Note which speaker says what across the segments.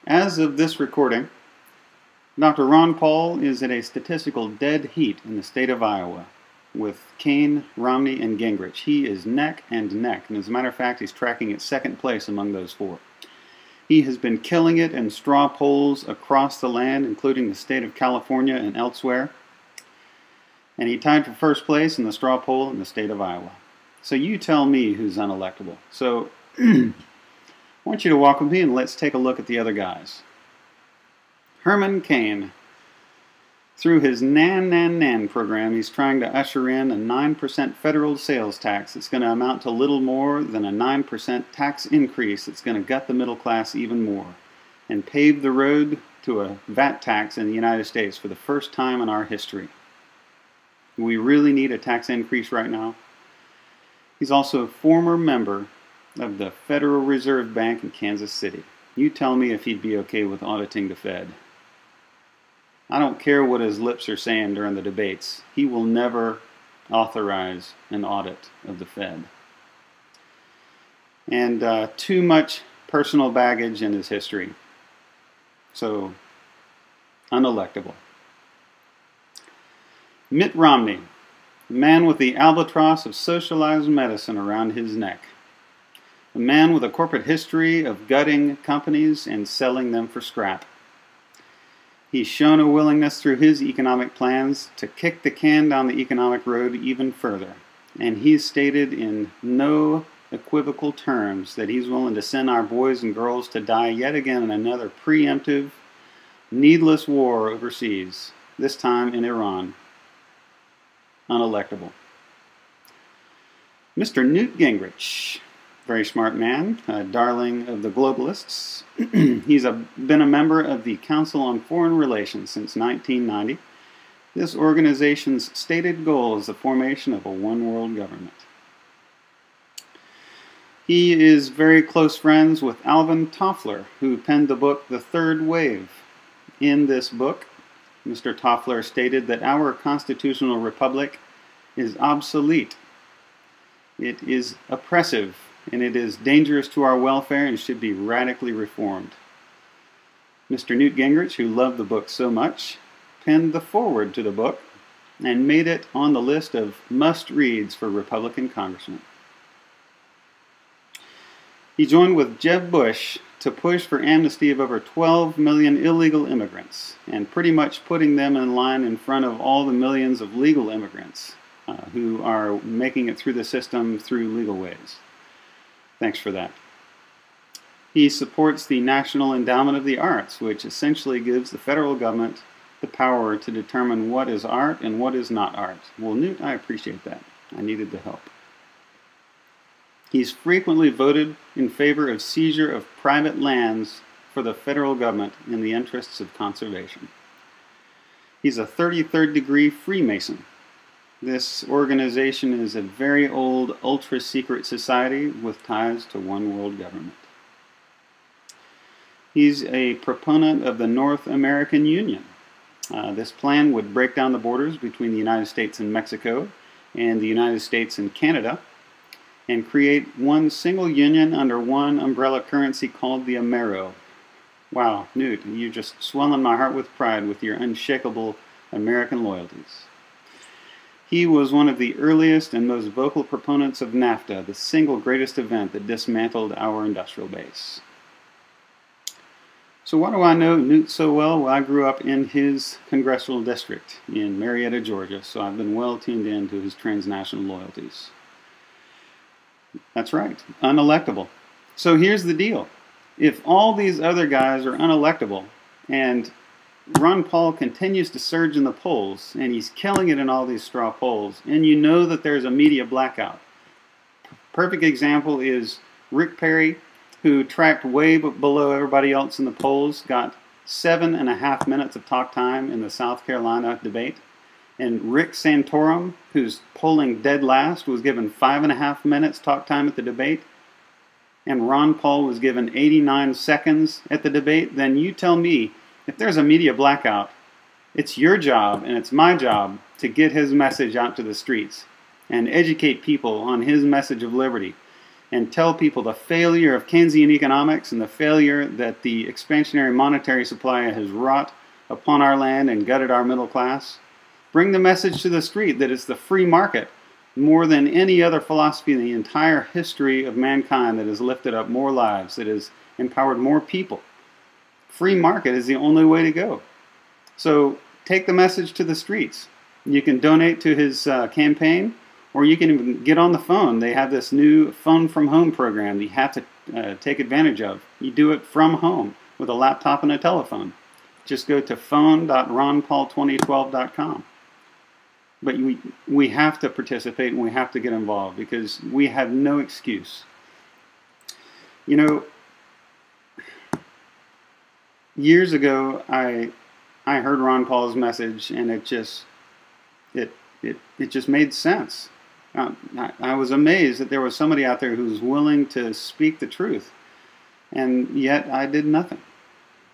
Speaker 1: As of this recording, Dr. Ron Paul is at a statistical dead heat in the state of Iowa with Kaine, Romney, and Gingrich. He is neck and neck, and as a matter of fact, he's tracking at second place among those four. He has been killing it in straw polls across the land, including the state of California and elsewhere. And he tied for first place in the straw poll in the state of Iowa. So you tell me who's unelectable. So I want you to walk with me and let's take a look at the other guys. Herman Cain. Through his NAN program, he's trying to usher in a 9% federal sales tax that's going to amount to little more than a 9% tax increase that's going to gut the middle class even more and pave the road to a VAT tax in the United States for the first time in our history. We really need a tax increase right now. He's also a former member of the Federal Reserve Bank in Kansas City. You tell me if he'd be okay with auditing the Fed. I don't care what his lips are saying during the debates. He will never authorize an audit of the Fed. And too much personal baggage in his history. So, unelectable. Mitt Romney, the man with the albatross of socialized medicine around his neck. A man with a corporate history of gutting companies and selling them for scrap. He's shown a willingness through his economic plans to kick the can down the economic road even further. And he's stated in no equivocal terms that he's willing to send our boys and girls to die yet again in another preemptive, needless war overseas, this time in Iran. Unelectable. Mr. Newt Gingrich. Very smart man, a darling of the globalists. He's been a member of the Council on Foreign Relations since 1990. This organization's stated goal is the formation of a one-world government. He is very close friends with Alvin Toffler, who penned the book The Third Wave. In this book, Mr. Toffler stated that our constitutional republic is obsolete. It is oppressive, and it is dangerous to our welfare and should be radically reformed. Mr. Newt Gingrich, who loved the book so much, penned the foreword to the book and made it on the list of must-reads for Republican congressmen. He joined with Jeb Bush to push for amnesty of over 12 million illegal immigrants and pretty much putting them in line in front of all the millions of legal immigrants who are making it through the system through legal ways. Thanks for that. He supports the National Endowment of the Arts, which essentially gives the federal government the power to determine what is art and what is not art. Well, Newt, I appreciate that. I needed the help. He's frequently voted in favor of seizure of private lands for the federal government in the interests of conservation. He's a 33rd degree Freemason. This organization is a very old, ultra-secret society with ties to one world government. He's a proponent of the North American Union. This plan would break down the borders between the United States and Mexico and the United States and Canada and create one single union under one umbrella currency called the Amero. Wow, Newt, you're just swelling my heart with pride with your unshakable American loyalties. He was one of the earliest and most vocal proponents of NAFTA, the single greatest event that dismantled our industrial base. So why do I know Newt so well? Well, I grew up in his congressional district in Marietta, Georgia, so I've been well tuned in to his transnational loyalties. That's right, unelectable. So here's the deal. If all these other guys are unelectable and Ron Paul continues to surge in the polls, and he's killing it in all these straw polls, and you know that there's a media blackout. Perfect example is Rick Perry, who tracked way below everybody else in the polls, got 7.5 minutes of talk time in the South Carolina debate, and Rick Santorum, who's polling dead last, was given 5.5 minutes talk time at the debate, and Ron Paul was given 89 seconds at the debate. Then you tell me, if there's a media blackout, it's your job and it's my job to get his message out to the streets and educate people on his message of liberty and tell people the failure of Keynesian economics and the failure that the expansionary monetary supply has wrought upon our land and gutted our middle class. Bring the message to the street that it's the free market more than any other philosophy in the entire history of mankind that has lifted up more lives, that has empowered more people. Free market is the only way to go. So take the message to the streets. You can donate to his campaign, or you can even get on the phone. They have this new phone from home program that you have to take advantage of. You do it from home with a laptop and a telephone. Just go to phone.ronpaul2012.com. But we have to participate and we have to get involved because we have no excuse. You know, years ago I heard Ron Paul's message and it just made sense. I was amazed that there was somebody out there who was willing to speak the truth, and yet I did nothing.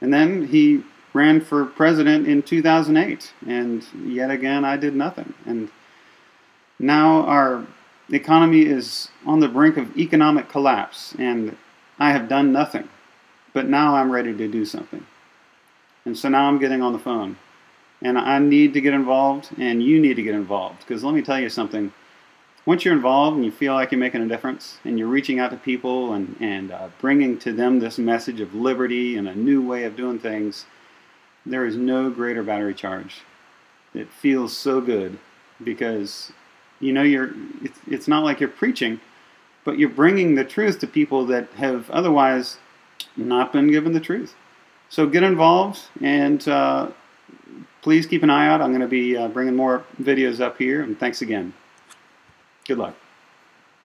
Speaker 1: And then he ran for president in 2008, and yet again I did nothing. And now our economy is on the brink of economic collapse, and I have done nothing. But now I'm ready to do something. And so now I'm getting on the phone. And I need to get involved, and you need to get involved. Because let me tell you something. Once you're involved and you feel like you're making a difference, and you're reaching out to people and bringing to them this message of liberty and a new way of doing things, there is no greater battery charge. It feels so good because, you know, it's not like you're preaching, but you're bringing the truth to people that have otherwise not been given the truth. So get involved, and please keep an eye out. I'm going to be bringing more videos up here, and thanks again. Good luck.